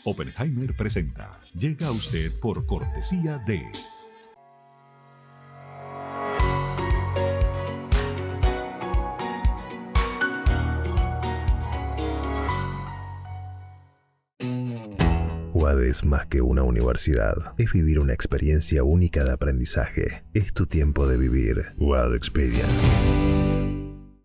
Oppenheimer presenta. Llega a usted por cortesía de... UAD es más que una universidad, es vivir una experiencia única de aprendizaje. Es tu tiempo de vivir. UAD Experience.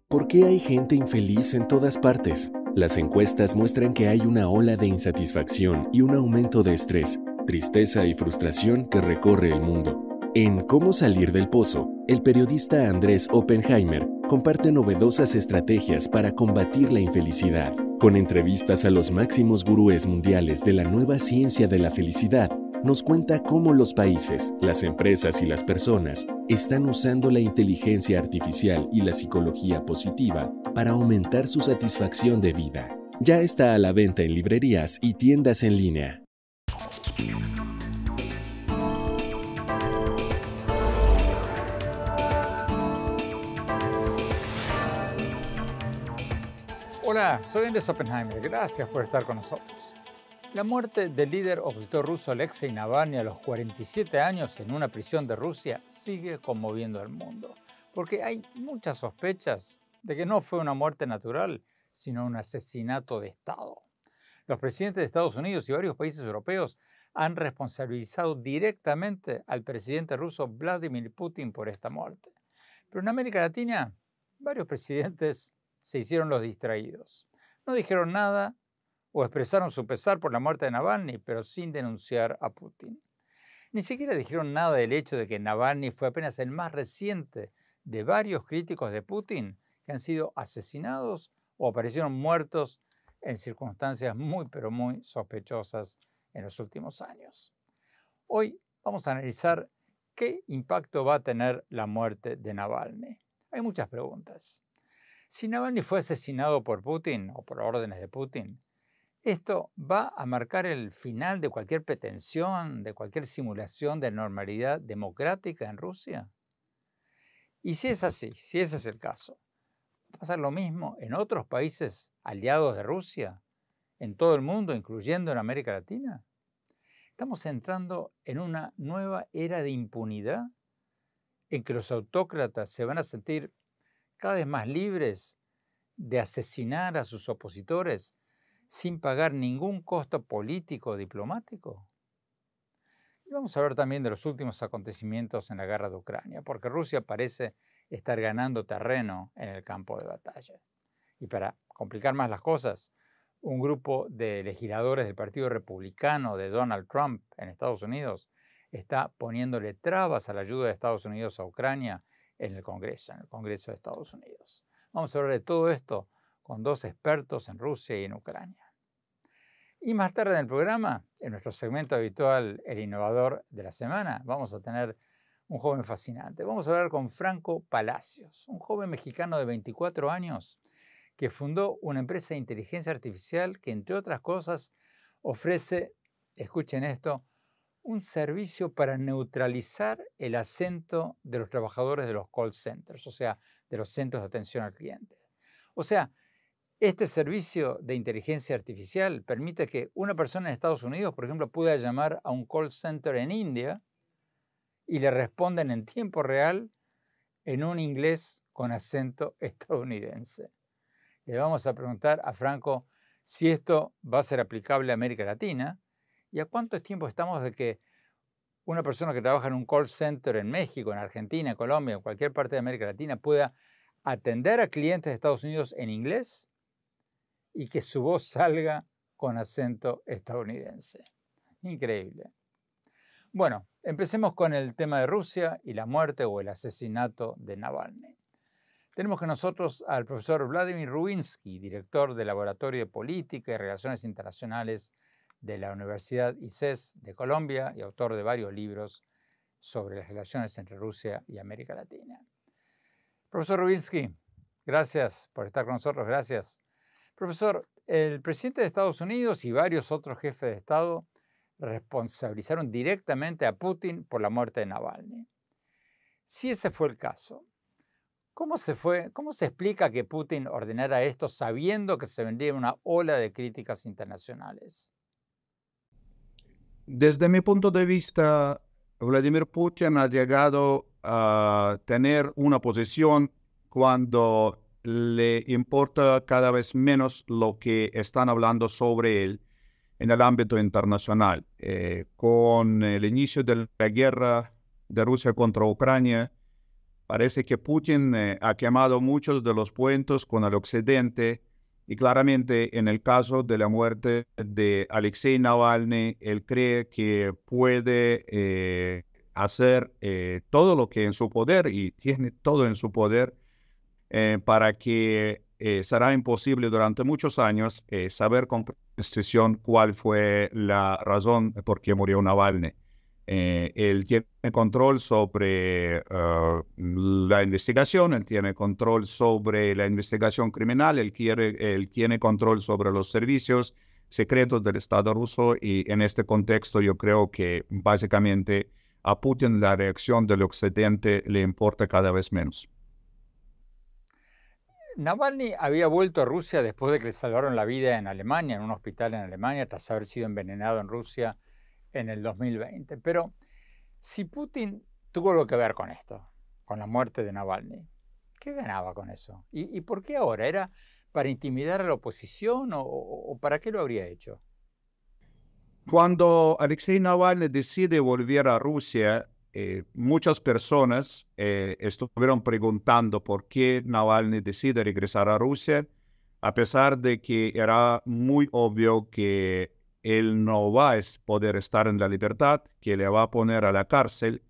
¿Por qué hay gente infeliz en todas partes? Las encuestas muestran que hay una ola de insatisfacción y un aumento de estrés, tristeza y frustración que recorre el mundo. En Cómo salir del pozo, el periodista Andrés Oppenheimer comparte novedosas estrategias para combatir la infelicidad. Con entrevistas a los máximos gurúes mundiales de la nueva ciencia de la felicidad, nos cuenta cómo los países, las empresas y las personas están usando la inteligencia artificial y la psicología positiva para aumentar su satisfacción de vida. Ya está a la venta en librerías y tiendas en línea. Hola, soy Andrés Oppenheimer. Gracias por estar con nosotros. La muerte del líder opositor ruso Alexei Navalny a los 47 años en una prisión de Rusia sigue conmoviendo al mundo, porque hay muchas sospechas de que no fue una muerte natural, sino un asesinato de Estado. Los presidentes de Estados Unidos y varios países europeos han responsabilizado directamente al presidente ruso Vladimir Putin por esta muerte. Pero en América Latina, varios presidentes se hicieron los distraídos. No dijeron nada o expresaron su pesar por la muerte de Navalny, pero sin denunciar a Putin. Ni siquiera dijeron nada del hecho de que Navalny fue apenas el más reciente de varios críticos de Putin que han sido asesinados o aparecieron muertos en circunstancias muy, pero muy sospechosas en los últimos años. Hoy vamos a analizar qué impacto va a tener la muerte de Navalny. Hay muchas preguntas. Si Navalny fue asesinado por Putin o por órdenes de Putin, ¿esto va a marcar el final de cualquier pretensión, de cualquier simulación de normalidad democrática en Rusia? Y si es así, si ese es el caso, ¿va a pasar lo mismo en otros países aliados de Rusia, en todo el mundo, incluyendo en América Latina? ¿Estamos entrando en una nueva era de impunidad en que los autócratas se van a sentir cada vez más libres de asesinar a sus opositores sin pagar ningún costo político o diplomático? Y vamos a hablar también de los últimos acontecimientos en la guerra de Ucrania, porque Rusia parece estar ganando terreno en el campo de batalla. Y para complicar más las cosas, un grupo de legisladores del Partido Republicano de Donald Trump en Estados Unidos está poniéndole trabas a la ayuda de Estados Unidos a Ucrania en el Congreso de Estados Unidos. Vamos a hablar de todo esto con dos expertos en Rusia y en Ucrania. Y más tarde en el programa, en nuestro segmento habitual, El Innovador de la Semana, vamos a tener un joven fascinante. Vamos a hablar con Franco Palacios, un joven mexicano de 24 años que fundó una empresa de inteligencia artificial que, entre otras cosas, ofrece, escuchen esto, un servicio para neutralizar el acento de los trabajadores de los call centers, o sea, de los centros de atención al cliente. O sea, este servicio de inteligencia artificial permite que una persona en Estados Unidos, por ejemplo, pueda llamar a un call center en India y le responden en tiempo real en un inglés con acento estadounidense. Le vamos a preguntar a Franco si esto va a ser aplicable a América Latina y a cuánto tiempo estamos de que una persona que trabaja en un call center en México, en Argentina, en Colombia, en cualquier parte de América Latina pueda atender a clientes de Estados Unidos en inglés y que su voz salga con acento estadounidense. Increíble. Bueno, empecemos con el tema de Rusia y la muerte o el asesinato de Navalny. Tenemos con nosotros al profesor Vladimir Rubinsky, director del Laboratorio de Política y Relaciones Internacionales de la Universidad ICES de Colombia y autor de varios libros sobre las relaciones entre Rusia y América Latina. Profesor Rubinsky, gracias por estar con nosotros, gracias. Profesor, el presidente de Estados Unidos y varios otros jefes de Estado responsabilizaron directamente a Putin por la muerte de Navalny. Si ese fue el caso, ¿cómo se explica que Putin ordenara esto sabiendo que se vendría una ola de críticas internacionales? Desde mi punto de vista, Vladimir Putin ha llegado a tener una posición cuando le importa cada vez menos lo que están hablando sobre él en el ámbito internacional. Con el inicio de la guerra de Rusia contra Ucrania, parece que Putin ha quemado muchos de los puentes con el Occidente y claramente en el caso de la muerte de Alexei Navalny, él cree que puede hacer todo lo que en su poder y tiene todo en su poder para que será imposible durante muchos años saber con precisión cuál fue la razón por qué murió Navalny. Él tiene control sobre la investigación, él tiene control sobre la investigación criminal, él tiene control sobre los servicios secretos del Estado ruso y en este contexto yo creo que básicamente a Putin la reacción del Occidente le importa cada vez menos. Navalny había vuelto a Rusia después de que le salvaron la vida en Alemania, en un hospital en Alemania, tras haber sido envenenado en Rusia en el 2020. Pero si Putin tuvo algo que ver con esto, con la muerte de Navalny, ¿qué ganaba con eso? ¿Y por qué ahora? ¿Era para intimidar a la oposición o para qué lo habría hecho? Cuando Alexei Navalny decide volver a Rusia, muchas personas estuvieron preguntando por qué Navalny decide regresar a Rusia, a pesar de que era muy obvio que él no va a poder estar en la libertad, que le va a poner a la cárcel.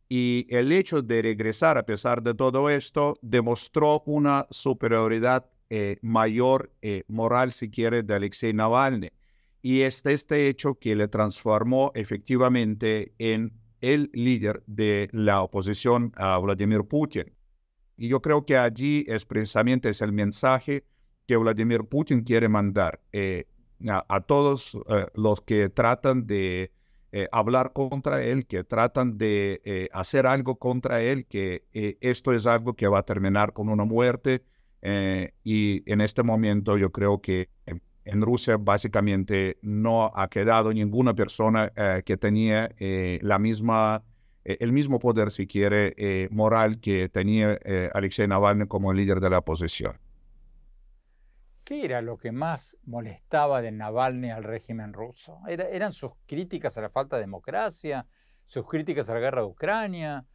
Y el hecho de regresar a pesar de todo esto demostró una superioridad mayor moral, si quiere, de Alexei Navalny. Y este hecho que le transformó efectivamente en el líder de la oposición a Vladimir Putin. Y yo creo que allí precisamente es el mensaje que Vladimir Putin quiere mandar a todos los que tratan de hablar contra él, que tratan de hacer algo contra él, que esto es algo que va a terminar con una muerte. Y en este momento yo creo que en Rusia básicamente no ha quedado ninguna persona que tenía el mismo poder, si quiere, moral que tenía Alexei Navalny como líder de la oposición. ¿Qué era lo que más molestaba de Navalny al régimen ruso? ¿Eran sus críticas a la falta de democracia, sus críticas a la guerra de Ucrania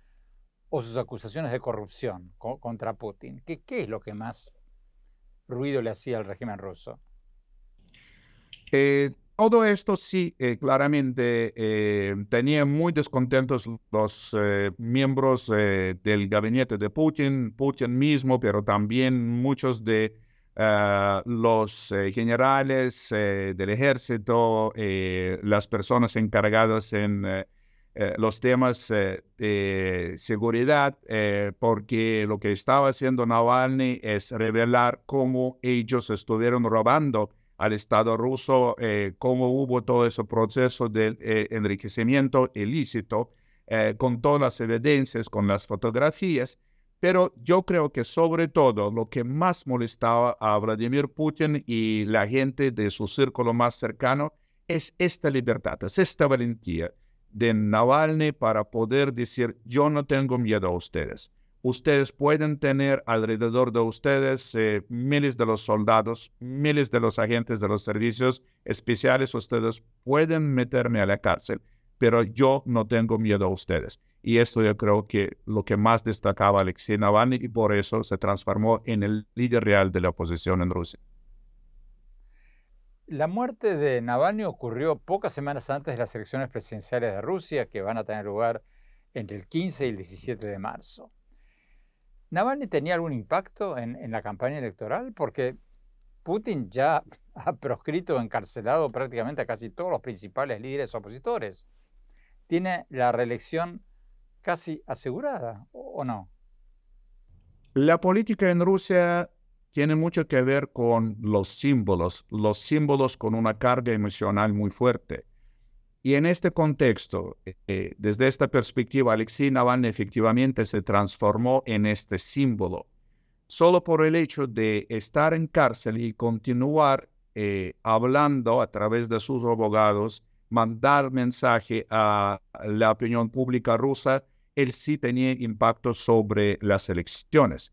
o sus acusaciones de corrupción contra Putin? ¿Qué es lo que más ruido le hacía al régimen ruso? Todo esto sí, claramente tenían muy descontentos los miembros del gabinete de Putin mismo, pero también muchos de los generales del ejército, las personas encargadas en los temas de seguridad, porque lo que estaba haciendo Navalny es revelar cómo ellos estuvieron robando al Estado ruso, cómo hubo todo ese proceso de enriquecimiento ilícito, con todas las evidencias, con las fotografías. Pero yo creo que sobre todo lo que más molestaba a Vladimir Putin y la gente de su círculo más cercano es esta libertad, es esta valentía de Navalny para poder decir: yo no tengo miedo a ustedes. Ustedes pueden tener alrededor de ustedes miles de los soldados, miles de los agentes de los servicios especiales. Ustedes pueden meterme a la cárcel, pero yo no tengo miedo a ustedes. Y esto yo creo que lo que más destacaba Alexei Navalny, y por eso se transformó en el líder real de la oposición en Rusia. La muerte de Navalny ocurrió pocas semanas antes de las elecciones presidenciales de Rusia, que van a tener lugar entre el 15 y el 17 de marzo. ¿Navalny tenía algún impacto en la campaña electoral? Porque Putin ya ha proscrito o encarcelado prácticamente a casi todos los principales líderes opositores. ¿Tiene la reelección casi asegurada o no? La política en Rusia tiene mucho que ver con los símbolos con una carga emocional muy fuerte. Y en este contexto, desde esta perspectiva, Alexei Navalny efectivamente se transformó en este símbolo. Solo por el hecho de estar en cárcel y continuar hablando a través de sus abogados mandar mensaje a la opinión pública rusa, él sí tenía impacto sobre las elecciones.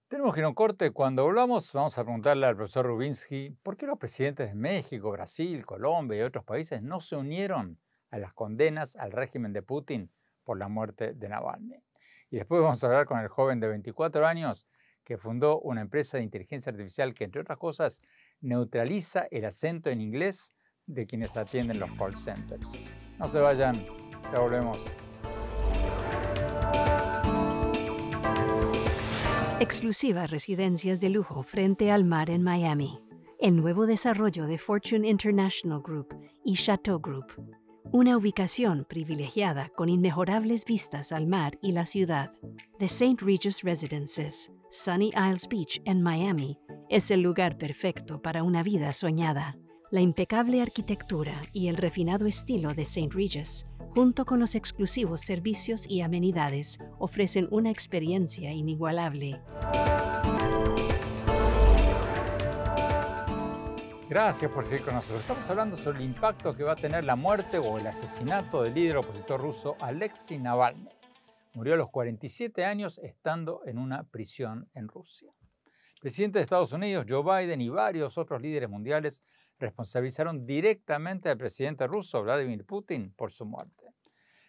Tenemos que ir a un corte. Cuando volvamos, vamos a preguntarle al profesor Rubinsky por qué los presidentes de México, Brasil, Colombia y otros países no se unieron a las condenas al régimen de Putin por la muerte de Navalny. Y después vamos a hablar con el joven de 24 años que fundó una empresa de inteligencia artificial que, entre otras cosas, neutraliza el acento en inglés de quienes atienden los call centers. No se vayan, ya volvemos. Exclusivas residencias de lujo frente al mar en Miami. El nuevo desarrollo de Fortune International Group y Chateau Group. Una ubicación privilegiada con inmejorables vistas al mar y la ciudad. The St. Regis Residences, Sunny Isles Beach en Miami, es el lugar perfecto para una vida soñada. La impecable arquitectura y el refinado estilo de St. Regis, junto con los exclusivos servicios y amenidades, ofrecen una experiencia inigualable. Gracias por seguir con nosotros. Estamos hablando sobre el impacto que va a tener la muerte o el asesinato del líder opositor ruso Alexei Navalny. Murió a los 47 años estando en una prisión en Rusia. El presidente de Estados Unidos, Joe Biden, y varios otros líderes mundiales responsabilizaron directamente al presidente ruso, Vladimir Putin, por su muerte.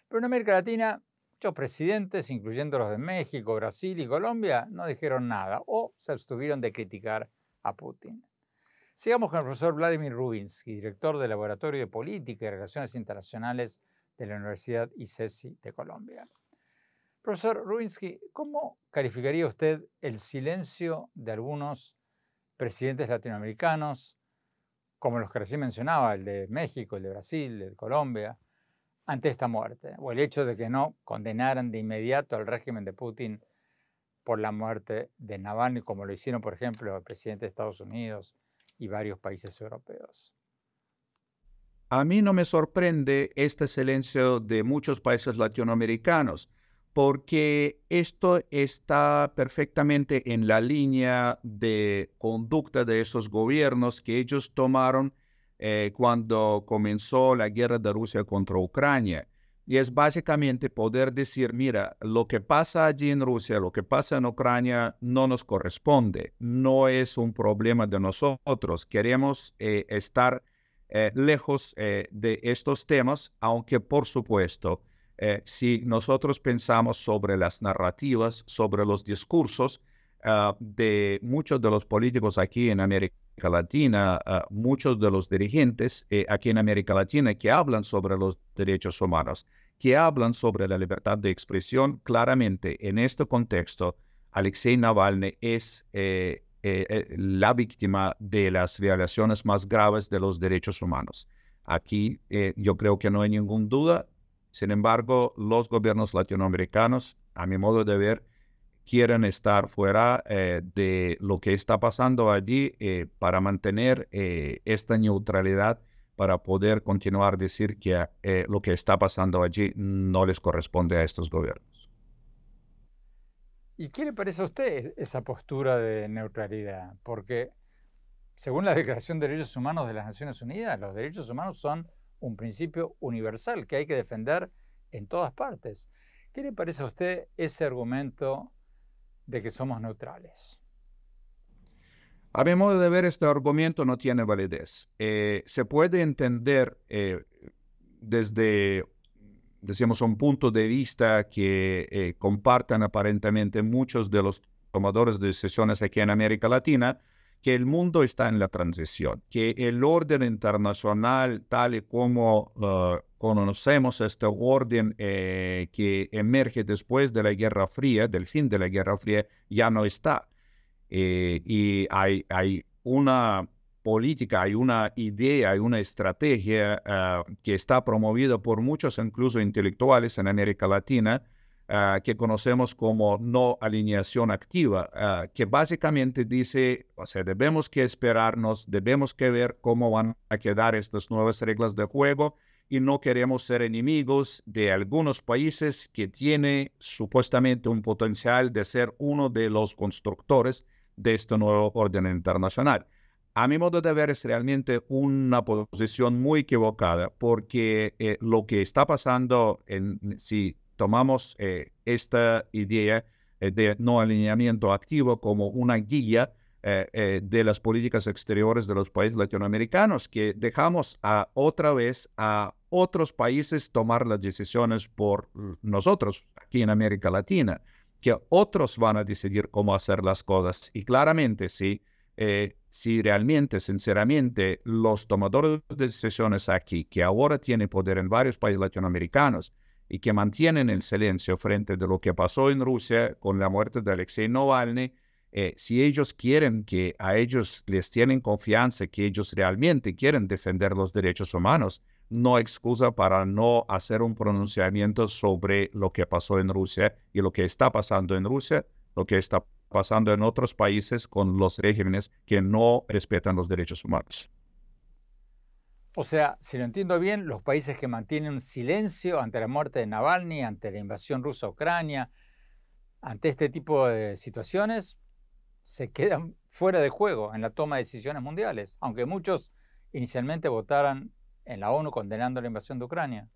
Pero en América Latina, muchos presidentes, incluyendo los de México, Brasil y Colombia, no dijeron nada o se abstuvieron de criticar a Putin. Sigamos con el profesor Vladimir Rubinsky, director del Laboratorio de Política y Relaciones Internacionales de la Universidad ICESI de Colombia. Profesor Rubinsky, ¿cómo calificaría usted el silencio de algunos presidentes latinoamericanos, como los que recién mencionaba, el de México, el de Brasil, el de Colombia, ante esta muerte? O el hecho de que no condenaran de inmediato al régimen de Putin por la muerte de Navalny, como lo hicieron, por ejemplo, el presidente de Estados Unidos y varios países europeos. A mí no me sorprende este silencio de muchos países latinoamericanos, porque esto está perfectamente en la línea de conducta de esos gobiernos que ellos tomaron cuando comenzó la guerra de Rusia contra Ucrania. Y es básicamente poder decir, mira, lo que pasa allí en Rusia, lo que pasa en Ucrania no nos corresponde, no es un problema de nosotros. Queremos estar lejos de estos temas, aunque por supuesto, si nosotros pensamos sobre las narrativas, sobre los discursos de muchos de los políticos aquí en América Latina, muchos de los dirigentes aquí en América Latina que hablan sobre los derechos humanos, que hablan sobre la libertad de expresión, claramente en este contexto, Alexei Navalny es la víctima de las violaciones más graves de los derechos humanos. Aquí yo creo que no hay ninguna duda. Sin embargo, los gobiernos latinoamericanos, a mi modo de ver, quieren estar fuera de lo que está pasando allí para mantener esta neutralidad, para poder continuar a decir que lo que está pasando allí no les corresponde a estos gobiernos. ¿Y qué le parece a usted esa postura de neutralidad? Porque según la Declaración de Derechos Humanos de las Naciones Unidas, los derechos humanos son un principio universal que hay que defender en todas partes. ¿Qué le parece a usted ese argumento de que somos neutrales? A mi modo de ver, este argumento no tiene validez. Se puede entender desde, decíamos, un punto de vista que compartan aparentemente muchos de los tomadores de decisiones aquí en América Latina, que el mundo está en la transición, que el orden internacional, tal y como conocemos este orden que emerge después de la Guerra Fría, del fin de la Guerra Fría, ya no está. Y hay una política, hay una idea, hay una estrategia que está promovida por muchos, incluso intelectuales en América Latina, que conocemos como no alineación activa, que básicamente dice, o sea, debemos que esperarnos, debemos que ver cómo van a quedar estas nuevas reglas de juego y no queremos ser enemigos de algunos países que tienen supuestamente un potencial de ser uno de los constructores de este nuevo orden internacional. a mi modo de ver, es realmente una posición muy equivocada, porque lo que está pasando, si tomamos esta idea de no alineamiento activo como una guía de las políticas exteriores de los países latinoamericanos, que dejamos otra vez a otros países tomar las decisiones por nosotros aquí en América Latina, que otros van a decidir cómo hacer las cosas. Y claramente, sí. Si realmente, sinceramente, los tomadores de decisiones aquí, que ahora tienen poder en varios países latinoamericanos y que mantienen el silencio frente de lo que pasó en Rusia con la muerte de Alexei Navalny, si ellos quieren que a ellos les tienen confianza, que ellos realmente quieren defender los derechos humanos, no hay excusa para no hacer un pronunciamiento sobre lo que pasó en Rusia y lo que está pasando en Rusia, lo que está pasando en otros países con los regímenes que no respetan los derechos humanos. O sea, si lo entiendo bien, los países que mantienen silencio ante la muerte de Navalny, ante la invasión rusa a Ucrania, ante este tipo de situaciones, se quedan fuera de juego en la toma de decisiones mundiales, aunque muchos inicialmente votaran en la ONU condenando la invasión de Ucrania.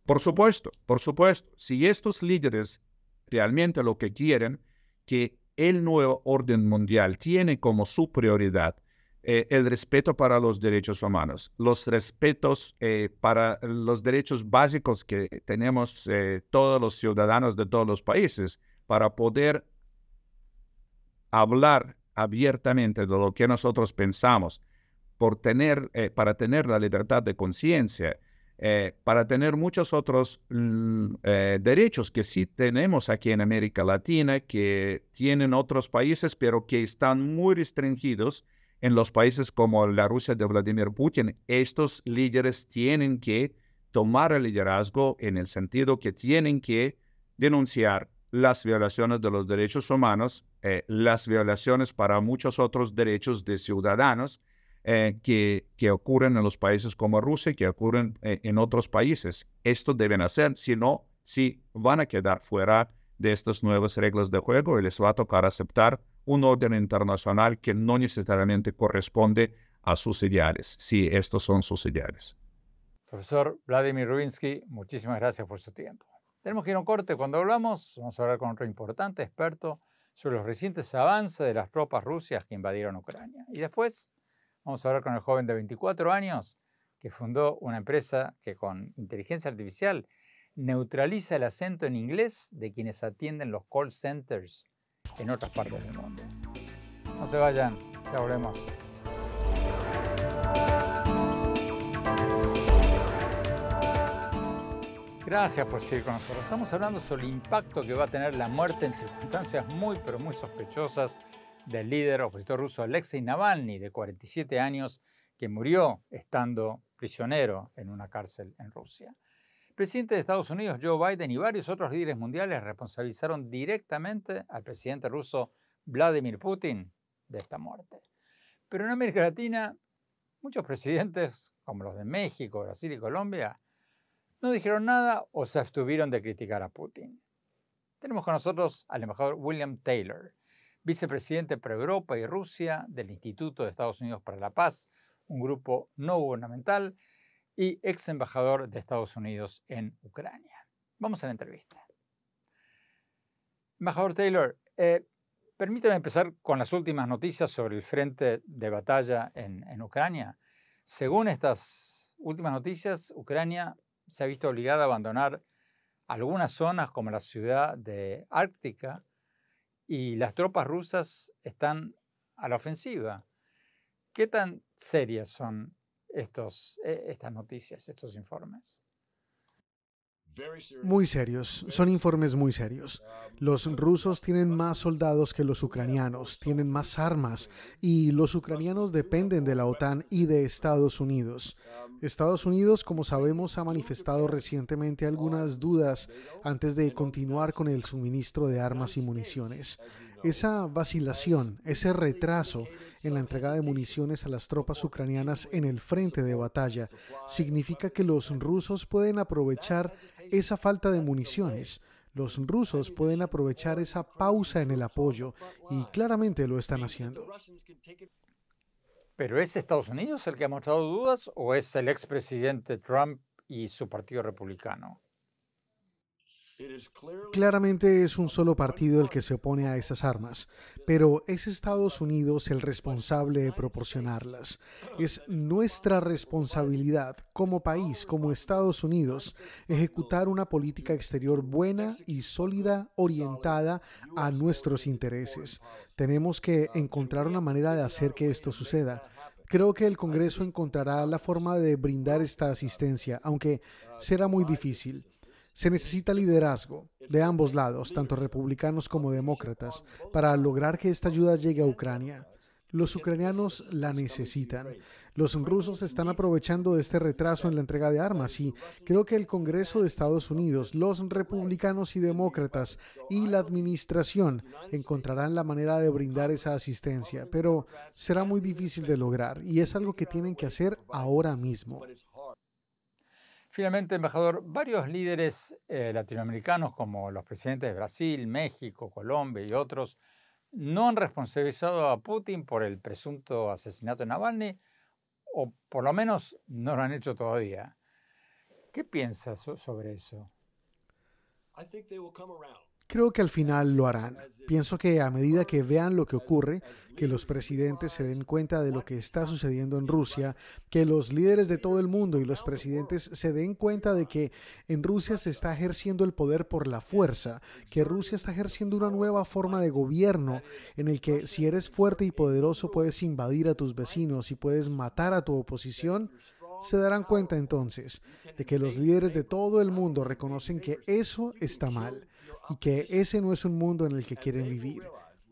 Por supuesto, por supuesto. Si estos líderes realmente lo que quieren, que el nuevo orden mundial tiene como su prioridad el respeto para los derechos humanos, los respetos para los derechos básicos que tenemos todos los ciudadanos de todos los países, para poder hablar abiertamente de lo que nosotros pensamos, para tener la libertad de conciencia, para tener muchos otros derechos que sí tenemos aquí en América Latina, que tienen otros países, pero que están muy restringidos en los países como la Rusia de Vladimir Putin. Estos líderes tienen que tomar el liderazgo en el sentido que tienen que denunciar las violaciones de los derechos humanos, las violaciones para muchos otros derechos de ciudadanos, que ocurren en los países como Rusia, que ocurren en otros países. Esto deben hacer, si no, si van a quedar fuera de estas nuevas reglas de juego y les va a tocar aceptar un orden internacional que no necesariamente corresponde a sus ideales, si estos son sus ideales. Profesor Vladimir Rubinsky, muchísimas gracias por su tiempo. Tenemos que ir a un corte. Cuando hablamos, vamos a hablar con otro importante experto sobre los recientes avances de las tropas rusas que invadieron Ucrania. Y después vamos a hablar con el joven de 24 años que fundó una empresa que con inteligencia artificial neutraliza el acento en inglés de quienes atienden los call centers en otras partes del mundo. No se vayan, ya volvemos. Gracias por seguir con nosotros. Estamos hablando sobre el impacto que va a tener la muerte en circunstancias muy, pero muy sospechosas del líder opositor ruso Alexei Navalny, de 47 años, que murió estando prisionero en una cárcel en Rusia. El presidente de Estados Unidos, Joe Biden, y varios otros líderes mundiales responsabilizaron directamente al presidente ruso Vladimir Putin de esta muerte. Pero en América Latina, muchos presidentes, como los de México, Brasil y Colombia, no dijeron nada o se abstuvieron de criticar a Putin. Tenemos con nosotros al embajador William Taylor, vicepresidente para Europa y Rusia del Instituto de Estados Unidos para la Paz, un grupo no gubernamental, y ex embajador de Estados Unidos en Ucrania. Vamos a la entrevista. Embajador Taylor, permítame empezar con las últimas noticias sobre el frente de batalla en Ucrania. Según estas últimas noticias, Ucrania se ha visto obligada a abandonar algunas zonas como la ciudad de Ártica y las tropas rusas están a la ofensiva. ¿Qué tan serias son estas noticias, estos informes? Muy serios, son informes muy serios. Los rusos tienen más soldados que los ucranianos, tienen más armas y los ucranianos dependen de la OTAN y de Estados Unidos. Estados Unidos, como sabemos, ha manifestado recientemente algunas dudas antes de continuar con el suministro de armas y municiones. Esa vacilación, ese retraso en la entrega de municiones a las tropas ucranianas en el frente de batalla significa que los rusos pueden aprovechar esa falta de municiones. Los rusos pueden aprovechar esa pausa en el apoyo y claramente lo están haciendo. ¿Pero es Estados Unidos el que ha mostrado dudas o es el expresidente Trump y su partido republicano? Claramente es un solo partido el que se opone a esas armas, pero es Estados Unidos el responsable de proporcionarlas. Es nuestra responsabilidad como país, como Estados Unidos, ejecutar una política exterior buena y sólida orientada a nuestros intereses. Tenemos que encontrar una manera de hacer que esto suceda. Creo que el Congreso encontrará la forma de brindar esta asistencia, aunque será muy difícil. Se necesita liderazgo de ambos lados, tanto republicanos como demócratas, para lograr que esta ayuda llegue a Ucrania. Los ucranianos la necesitan. Los rusos están aprovechando de este retraso en la entrega de armas y creo que el Congreso de Estados Unidos, los republicanos y demócratas y la administración encontrarán la manera de brindar esa asistencia, pero será muy difícil de lograr y es algo que tienen que hacer ahora mismo. Finalmente, embajador, varios líderes latinoamericanos como los presidentes de Brasil, México, Colombia y otros no han responsabilizado a Putin por el presunto asesinato de Navalny, o por lo menos no lo han hecho todavía. ¿Qué piensas sobre eso? Creo que al final lo harán. Pienso que a medida que vean lo que ocurre, que los presidentes se den cuenta de lo que está sucediendo en Rusia, que los líderes de todo el mundo y los presidentes se den cuenta de que en Rusia se está ejerciendo el poder por la fuerza, que Rusia está ejerciendo una nueva forma de gobierno en el que si eres fuerte y poderoso puedes invadir a tus vecinos y puedes matar a tu oposición, se darán cuenta entonces de que los líderes de todo el mundo reconocen que eso está mal y que ese no es un mundo en el que quieren vivir.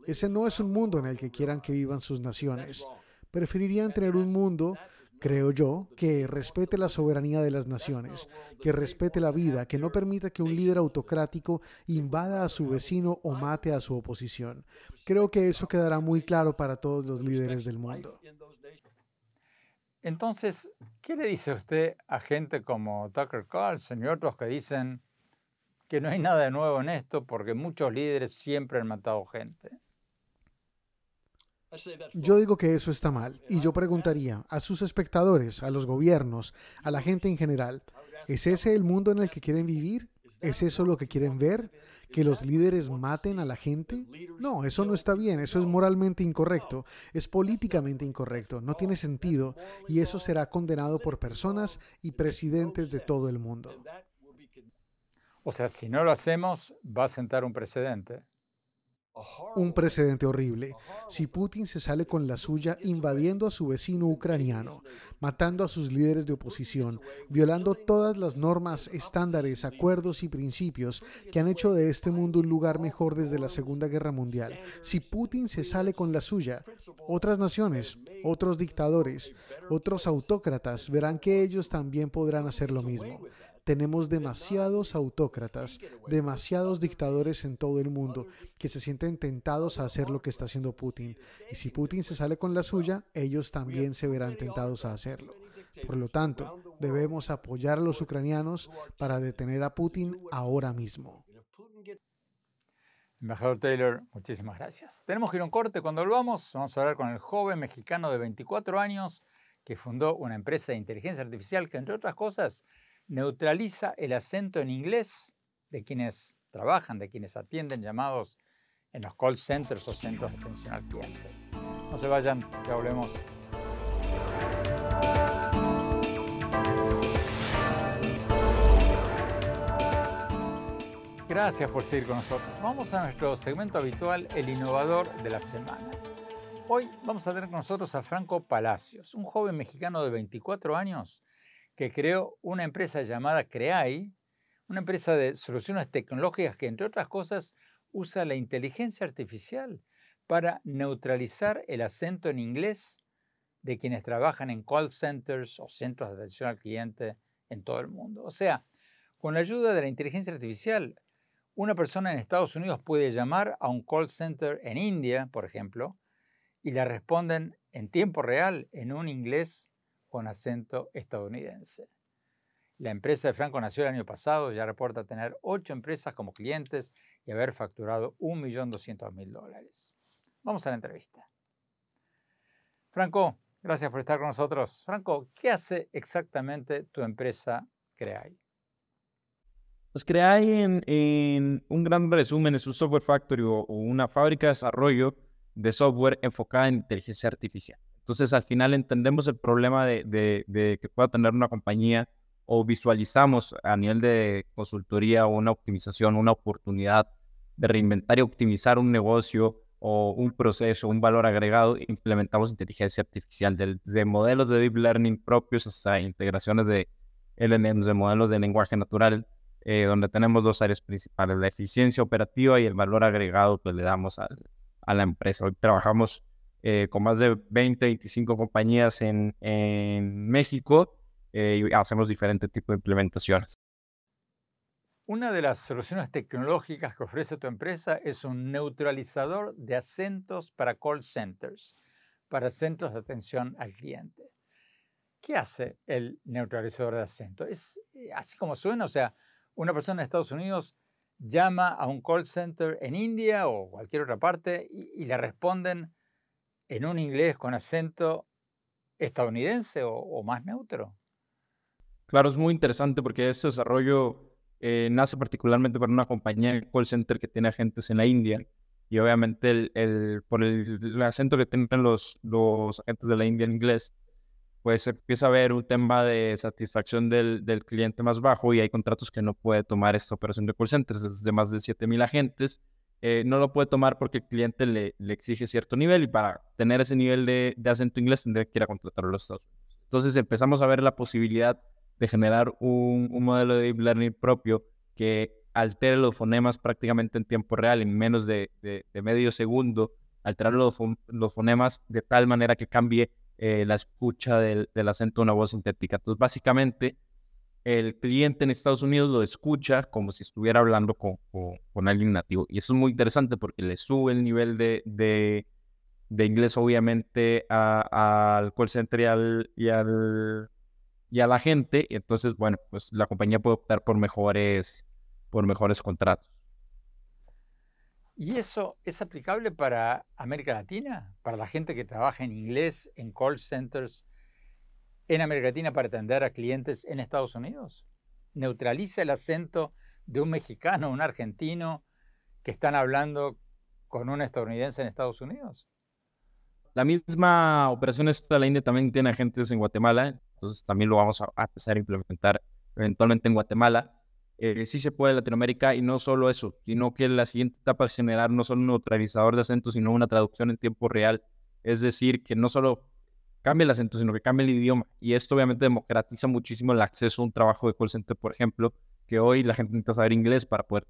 Ese no es un mundo en el que quieran que vivan sus naciones. Preferirían tener un mundo, creo yo, que respete la soberanía de las naciones, que respete la vida, que no permita que un líder autocrático invada a su vecino o mate a su oposición. Creo que eso quedará muy claro para todos los líderes del mundo. Entonces, ¿qué le dice usted a gente como Tucker Carlson y otros que dicen que no hay nada de nuevo en esto porque muchos líderes siempre han matado gente? Yo digo que eso está mal y yo preguntaría a sus espectadores, a los gobiernos, a la gente en general, ¿es ese el mundo en el que quieren vivir? ¿Es eso lo que quieren ver? ¿Que los líderes maten a la gente? No, eso no está bien, eso es moralmente incorrecto, es políticamente incorrecto, no tiene sentido y eso será condenado por personas y presidentes de todo el mundo. O sea, si no lo hacemos, va a sentar un precedente. Un precedente horrible. Si Putin se sale con la suya invadiendo a su vecino ucraniano, matando a sus líderes de oposición, violando todas las normas, estándares, acuerdos y principios que han hecho de este mundo un lugar mejor desde la Segunda Guerra Mundial. Si Putin se sale con la suya, otras naciones, otros dictadores, otros autócratas verán que ellos también podrán hacer lo mismo. Tenemos demasiados autócratas, demasiados dictadores en todo el mundo que se sienten tentados a hacer lo que está haciendo Putin. Y si Putin se sale con la suya, ellos también se verán tentados a hacerlo. Por lo tanto, debemos apoyar a los ucranianos para detener a Putin ahora mismo. Embajador Taylor, muchísimas gracias. Tenemos que ir a un corte. Cuando volvamos, vamos a hablar con el joven mexicano de 24 años que fundó una empresa de inteligencia artificial que, entre otras cosas, neutraliza el acento en inglés de quienes trabajan, de quienes atienden llamados en los call centers o centros de atención al cliente. No se vayan, ya volvemos. Gracias por seguir con nosotros. Vamos a nuestro segmento habitual, el innovador de la semana. Hoy vamos a tener con nosotros a Franco Palacios, un joven mexicano de 24 años que creó una empresa llamada Creai, una empresa de soluciones tecnológicas que, entre otras cosas, usa la inteligencia artificial para neutralizar el acento en inglés de quienes trabajan en call centers o centros de atención al cliente en todo el mundo. O sea, con la ayuda de la inteligencia artificial, una persona en Estados Unidos puede llamar a un call center en India, por ejemplo, y le responden en tiempo real en un inglés con acento estadounidense. La empresa de Franco nació el año pasado, ya reporta tener 8 empresas como clientes y haber facturado $1.200.000. Vamos a la entrevista. Franco, Gracias por estar con nosotros. Franco, ¿qué hace exactamente tu empresa Creai? Pues Creai en un gran resumen es un software factory o una fábrica de desarrollo de software enfocada en inteligencia artificial. Entonces, al final entendemos el problema de que pueda tener una compañía o visualizamos a nivel de consultoría una optimización, una oportunidad de reinventar y optimizar un negocio o un proceso, un valor agregado. Implementamos inteligencia artificial de modelos de deep learning propios hasta integraciones de LLMs, de modelos de lenguaje natural, donde tenemos dos áreas principales, la eficiencia operativa y el valor agregado que le damos a la empresa. Hoy trabajamos con más de 20, 25 compañías en México y hacemos diferentes tipos de implementaciones. Una de las soluciones tecnológicas que ofrece tu empresa es un neutralizador de acentos para call centers, para centros de atención al cliente. ¿Qué hace el neutralizador de acento? ¿Es así como suena? O sea, una persona en Estados Unidos llama a un call center en India o cualquier otra parte y le responden en un inglés con acento estadounidense o más neutro. Claro, es muy interesante porque este desarrollo nace particularmente para una compañía de call center que tiene agentes en la India y obviamente por el acento que tienen los agentes de la India en inglés, pues empieza a haber un tema de satisfacción del cliente más bajo y hay contratos que no puede tomar esta operación de call centers, es de más de 7,000 agentes. No lo puede tomar porque el cliente le exige cierto nivel y para tener ese nivel de acento inglés tendría que ir a contratarlo a los Estados Unidos. Entonces empezamos a ver la posibilidad de generar un modelo de deep learning propio que altere los fonemas prácticamente en tiempo real, en menos de medio segundo, alterar los fonemas de tal manera que cambie la escucha del acento de una voz sintética. Entonces, básicamente, el cliente en Estados Unidos lo escucha como si estuviera hablando con alguien nativo. Y eso es muy interesante porque le sube el nivel de inglés, obviamente, al call center y a la gente. Y entonces, bueno, pues la compañía puede optar por mejores contratos. ¿Y eso es aplicable para América Latina? ¿Para la gente que trabaja en inglés en call centers en América Latina para atender a clientes en Estados Unidos? ¿Neutraliza el acento de un mexicano, un argentino que están hablando con un estadounidense en Estados Unidos? La misma operación esta de la India también tiene agentes en Guatemala, entonces también lo vamos a empezar a implementar eventualmente en Guatemala. Sí se puede en Latinoamérica y no solo eso, sino que la siguiente etapa es generar no solo un neutralizador de acento, sino una traducción en tiempo real. Es decir, que no solo cambie el acento, sino que cambie el idioma. Y esto obviamente democratiza muchísimo el acceso a un trabajo de call center, por ejemplo, que hoy la gente necesita saber inglés para poder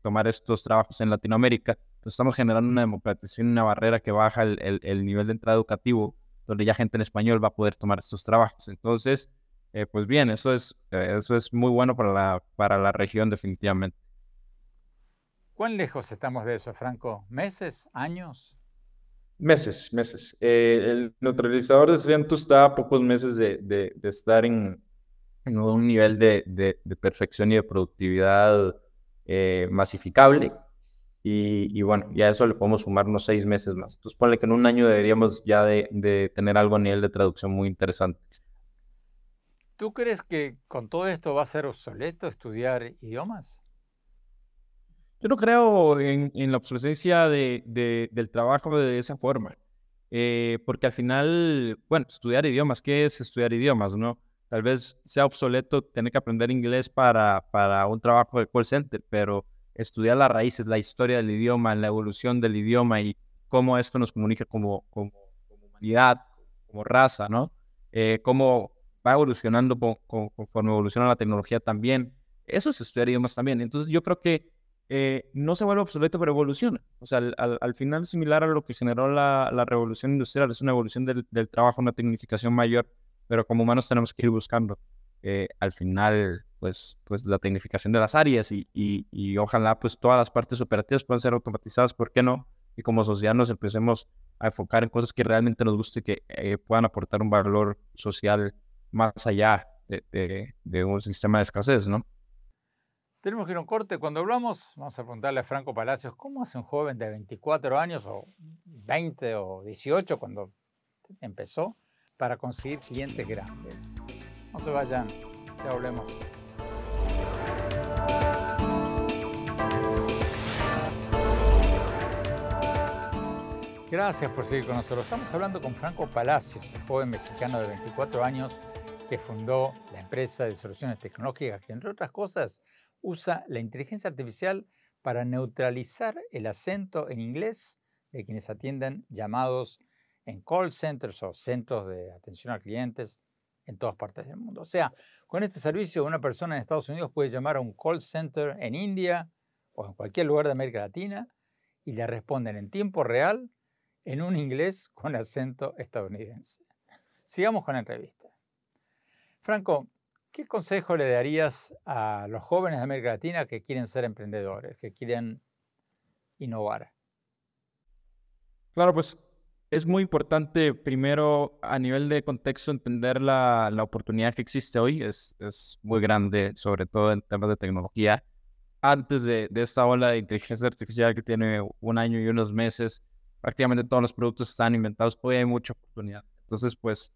tomar estos trabajos en Latinoamérica. Entonces estamos generando una democratización, una barrera que baja el nivel de entrada educativo, donde ya gente en español va a poder tomar estos trabajos. Entonces, pues bien, eso es muy bueno para la región definitivamente. ¿Cuán lejos estamos de eso, Franco? ¿Meses? ¿Años? Meses. El neutralizador de acento está a pocos meses de estar en un nivel de perfección y de productividad masificable. Y bueno, ya a eso le podemos sumar unos 6 meses más. Entonces, ponle que en un año deberíamos ya de tener algo a nivel de traducción muy interesante. ¿Tú crees que con todo esto va a ser obsoleto estudiar idiomas? Yo no creo en la obsolescencia del trabajo de esa forma, porque al final, bueno, estudiar idiomas, ¿qué es estudiar idiomas, no? Tal vez sea obsoleto tener que aprender inglés para un trabajo de call center, pero estudiar las raíces, la historia del idioma, la evolución del idioma y cómo esto nos comunica como humanidad, como raza, ¿no? Cómo va evolucionando conforme evoluciona la tecnología también. Eso es estudiar idiomas también. Entonces yo creo que no se vuelve obsoleto, pero evoluciona. O sea, al final similar a lo que generó la revolución industrial, es una evolución del trabajo, una tecnificación mayor, pero como humanos tenemos que ir buscando al final pues la tecnificación de las áreas y ojalá pues todas las partes operativas puedan ser automatizadas, ¿por qué no? Y como sociedad nos empecemos a enfocar en cosas que realmente nos guste y que puedan aportar un valor social más allá de un sistema de escasez, ¿no? Tenemos que ir a un corte. Cuando hablamos, vamos a preguntarle a Franco Palacios, ¿cómo hace un joven de 24 años o 20 o 18 cuando empezó para conseguir clientes grandes. No se vayan, ya volvemos. Gracias por seguir con nosotros. Estamos hablando con Franco Palacios, el joven mexicano de 24 años que fundó la empresa de soluciones tecnológicas que, entre otras cosas, usa la inteligencia artificial para neutralizar el acento en inglés de quienes atienden llamados en call centers o centros de atención a clientes en todas partes del mundo. O sea, con este servicio una persona en Estados Unidos puede llamar a un call center en India o en cualquier lugar de América Latina y le responden en tiempo real en un inglés con acento estadounidense. Sigamos con la entrevista. Franco, ¿qué consejo le darías a los jóvenes de América Latina que quieren ser emprendedores, que quieren innovar? Claro, pues es muy importante primero a nivel de contexto entender la oportunidad que existe hoy. Es muy grande, sobre todo en temas de tecnología. Antes de esta ola de inteligencia artificial que tiene 1 año y unos meses, prácticamente todos los productos están inventados. Hoy hay mucha oportunidad. Entonces, pues,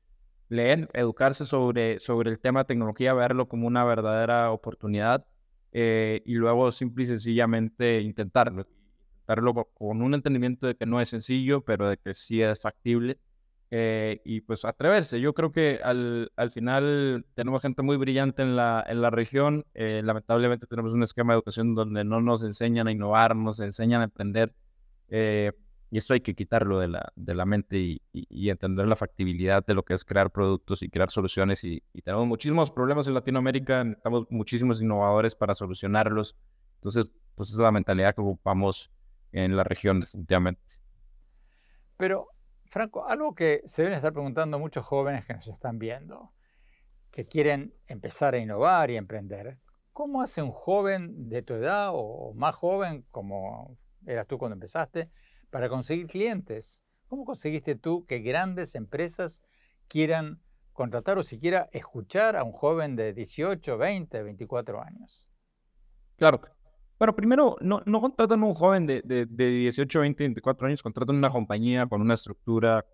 leer, educarse sobre el tema de tecnología, verlo como una verdadera oportunidad y luego simple y sencillamente intentarlo con un entendimiento de que no es sencillo, pero de que sí es factible y pues atreverse. Yo creo que al final tenemos gente muy brillante en la región. Lamentablemente tenemos un esquema de educación donde no nos enseñan a innovar, nos enseñan a emprender. Y esto hay que quitarlo de la mente y entender la factibilidad de lo que es crear productos y crear soluciones. Y tenemos muchísimos problemas en Latinoamérica, necesitamos muchísimos innovadores para solucionarlos. Entonces, pues esa es la mentalidad que ocupamos en la región definitivamente. Pero, Franco, algo que se deben estar preguntando muchos jóvenes que nos están viendo, que quieren empezar a innovar y emprender. ¿Cómo hace un joven de tu edad o más joven, como eras tú cuando empezaste, para conseguir clientes? ¿Cómo conseguiste tú que grandes empresas quieran contratar o siquiera escuchar a un joven de 18, 20, 24 años? Claro. Bueno, primero, no contratan a un joven de 18, 20, 24 años, contratan una compañía con una estructura,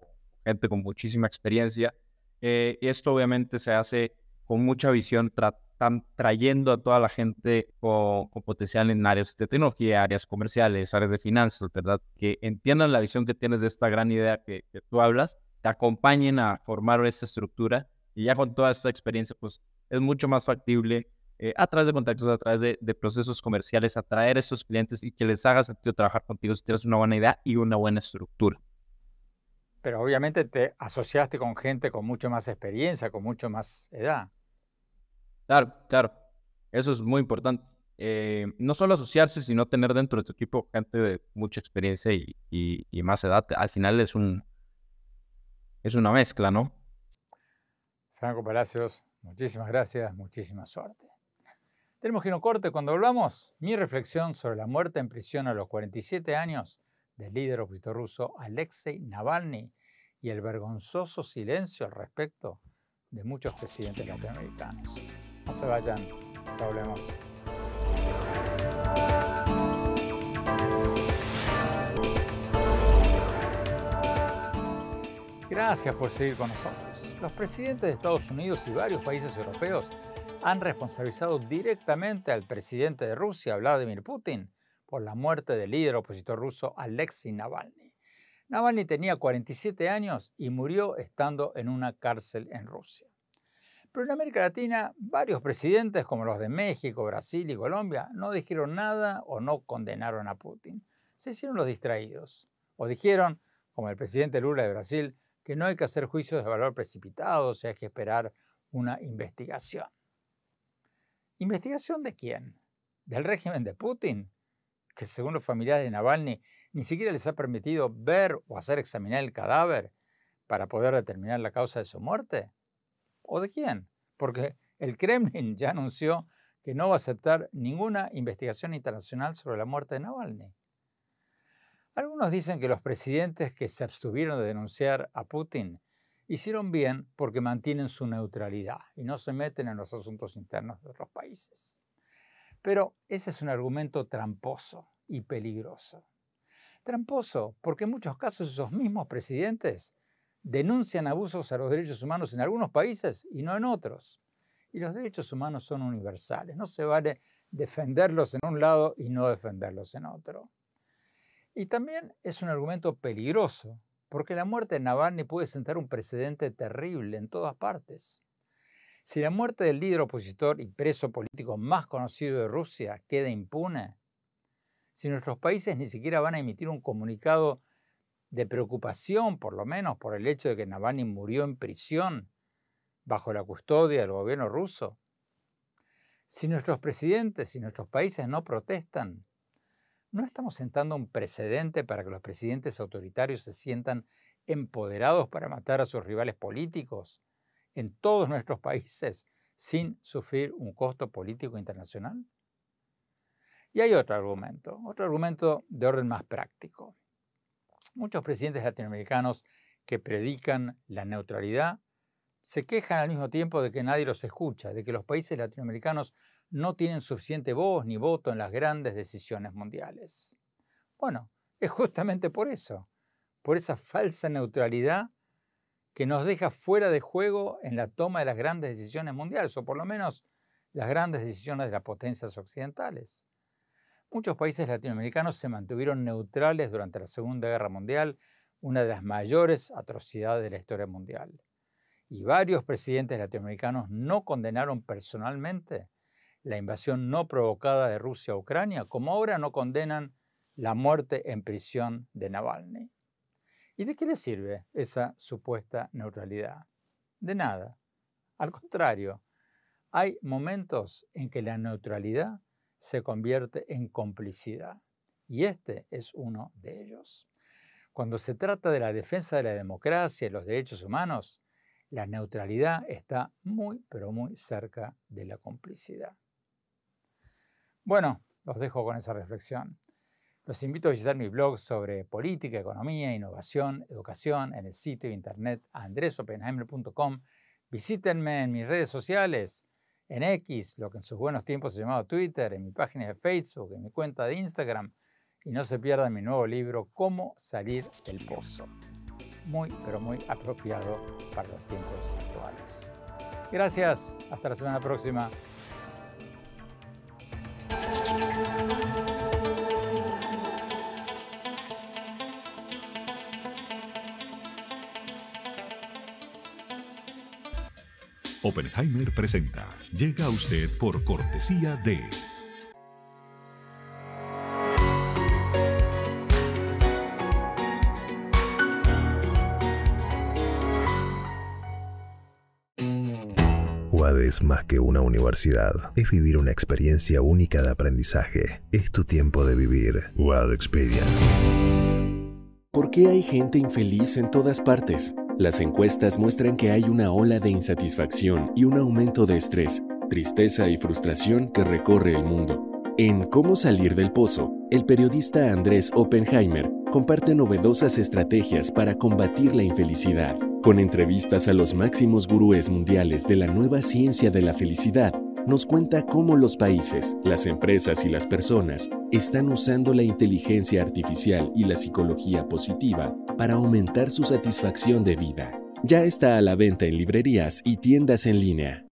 gente con muchísima experiencia. Esto obviamente se hace con mucha visión, trayendo a toda la gente con potencial en áreas de tecnología, áreas comerciales, áreas de finanzas, ¿verdad? Que entiendan la visión que tienes de esta gran idea que tú hablas, te acompañen a formar esta estructura y ya con toda esta experiencia, pues es mucho más factible a través de contactos, a través de procesos comerciales, atraer a estos clientes y que les haga sentido trabajar contigo si tienes una buena idea y una buena estructura. Pero obviamente te asociaste con gente con mucho más experiencia, con mucho más edad. Claro. Eso es muy importante. No solo asociarse, sino tener dentro de tu equipo gente de mucha experiencia y más edad. Al final es una mezcla, ¿no? Franco Palacios, muchísimas gracias, muchísima suerte. Tenemos que ir a un corte. Cuando volvamos, mi reflexión sobre la muerte en prisión a los 47 años del líder opositor ruso Alexei Navalny y el vergonzoso silencio al respecto de muchos presidentes latinoamericanos. No se vayan, ya volvemos. Gracias por seguir con nosotros. Los presidentes de Estados Unidos y varios países europeos han responsabilizado directamente al presidente de Rusia, Vladimir Putin, por la muerte del líder opositor ruso Alexei Navalny. Navalny tenía 47 años y murió estando en una cárcel en Rusia. Pero en América Latina, varios presidentes, como los de México, Brasil y Colombia, no dijeron nada o no condenaron a Putin. Se hicieron los distraídos. O dijeron, como el presidente Lula de Brasil, que no hay que hacer juicios de valor precipitados y hay que esperar una investigación. ¿Investigación de quién? ¿Del régimen de Putin? Que según los familiares de Navalny ni siquiera les ha permitido ver o hacer examinar el cadáver para poder determinar la causa de su muerte. ¿O de quién? Porque el Kremlin ya anunció que no va a aceptar ninguna investigación internacional sobre la muerte de Navalny. Algunos dicen que los presidentes que se abstuvieron de denunciar a Putin hicieron bien porque mantienen su neutralidad y no se meten en los asuntos internos de otros países. Pero ese es un argumento tramposo y peligroso. Tramposo porque en muchos casos esos mismos presidentes denuncian abusos a los derechos humanos en algunos países y no en otros. Y los derechos humanos son universales. No se vale defenderlos en un lado y no defenderlos en otro. Y también es un argumento peligroso, porque la muerte de Navalny puede sentar un precedente terrible en todas partes. Si la muerte del líder opositor y preso político más conocido de Rusia queda impune, si nuestros países ni siquiera van a emitir un comunicado de preocupación, por lo menos por el hecho de que Navalny murió en prisión bajo la custodia del gobierno ruso, si nuestros presidentes y nuestros países no protestan, ¿no estamos sentando un precedente para que los presidentes autoritarios se sientan empoderados para matar a sus rivales políticos en todos nuestros países sin sufrir un costo político internacional? Y hay otro argumento de orden más práctico. Muchos presidentes latinoamericanos que predican la neutralidad se quejan al mismo tiempo de que nadie los escucha, de que los países latinoamericanos no tienen suficiente voz ni voto en las grandes decisiones mundiales. Bueno, es justamente por eso, por esa falsa neutralidad que nos deja fuera de juego en la toma de las grandes decisiones mundiales, o por lo menos las grandes decisiones de las potencias occidentales. Muchos países latinoamericanos se mantuvieron neutrales durante la Segunda Guerra Mundial, una de las mayores atrocidades de la historia mundial. Y varios presidentes latinoamericanos no condenaron personalmente la invasión no provocada de Rusia a Ucrania, como ahora no condenan la muerte en prisión de Navalny. ¿Y de qué les sirve esa supuesta neutralidad? De nada. Al contrario, hay momentos en que la neutralidad se convierte en complicidad. Y este es uno de ellos. Cuando se trata de la defensa de la democracia y los derechos humanos, la neutralidad está muy, pero muy cerca de la complicidad. Bueno, los dejo con esa reflexión. Los invito a visitar mi blog sobre política, economía, innovación, educación en el sitio de internet andresopenheimer.com. Visítenme en mis redes sociales, en X, lo que en sus buenos tiempos se llamaba Twitter, en mi página de Facebook, en mi cuenta de Instagram. Y no se pierdan mi nuevo libro, Cómo salir del pozo. Muy, pero muy apropiado para los tiempos actuales. Gracias. Hasta la semana próxima. Oppenheimer presenta. Llega a usted por cortesía de... UAD es más que una universidad, es vivir una experiencia única de aprendizaje. Es tu tiempo de vivir. UAD Experience. ¿Por qué hay gente infeliz en todas partes? Las encuestas muestran que hay una ola de insatisfacción y un aumento de estrés, tristeza y frustración que recorre el mundo. En Cómo salir del pozo, el periodista Andrés Oppenheimer comparte novedosas estrategias para combatir la infelicidad. Con entrevistas a los máximos gurúes mundiales de la nueva ciencia de la felicidad, nos cuenta cómo los países, las empresas y las personas están usando la inteligencia artificial y la psicología positiva para aumentar su satisfacción de vida. Ya está a la venta en librerías y tiendas en línea.